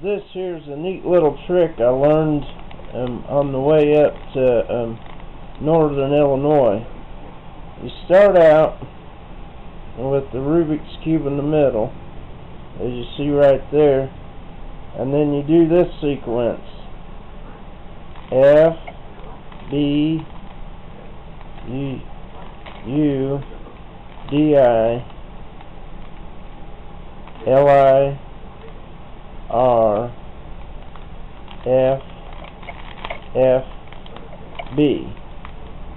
This here's a neat little trick I learned on the way up to northern Illinois. You start out with the Rubik's Cube in the middle, as you see right there, and then you do this sequence: F, B, U, D, I, L, I, R, F, F, B.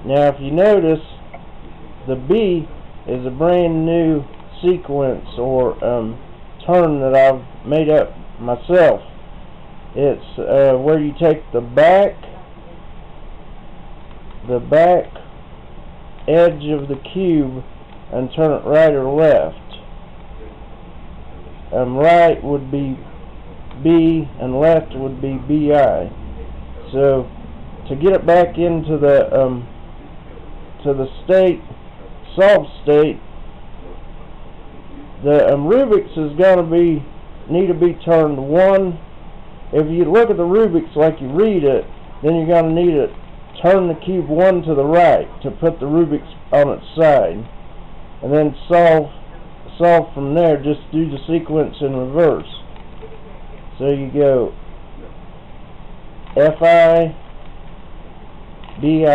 Now if you notice, the B is a brand new sequence or turn that I've made up myself. It's where you take the back edge of the cube and turn it right or left. Right would be B and left would be BI. So to get it back into the state, solved state, the Rubik's is going to need to be turned one. If you look at the Rubik's like you read it, then you're going to need to turn the cube one to the right to put the Rubik's on its side, and then solve from there. Just do the sequence in reverse. So you go Fi, Bi,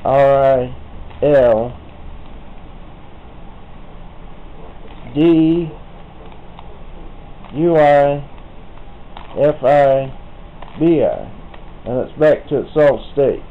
Ri, L, D, Ui, Fi, Bi, and it's back to its solved state.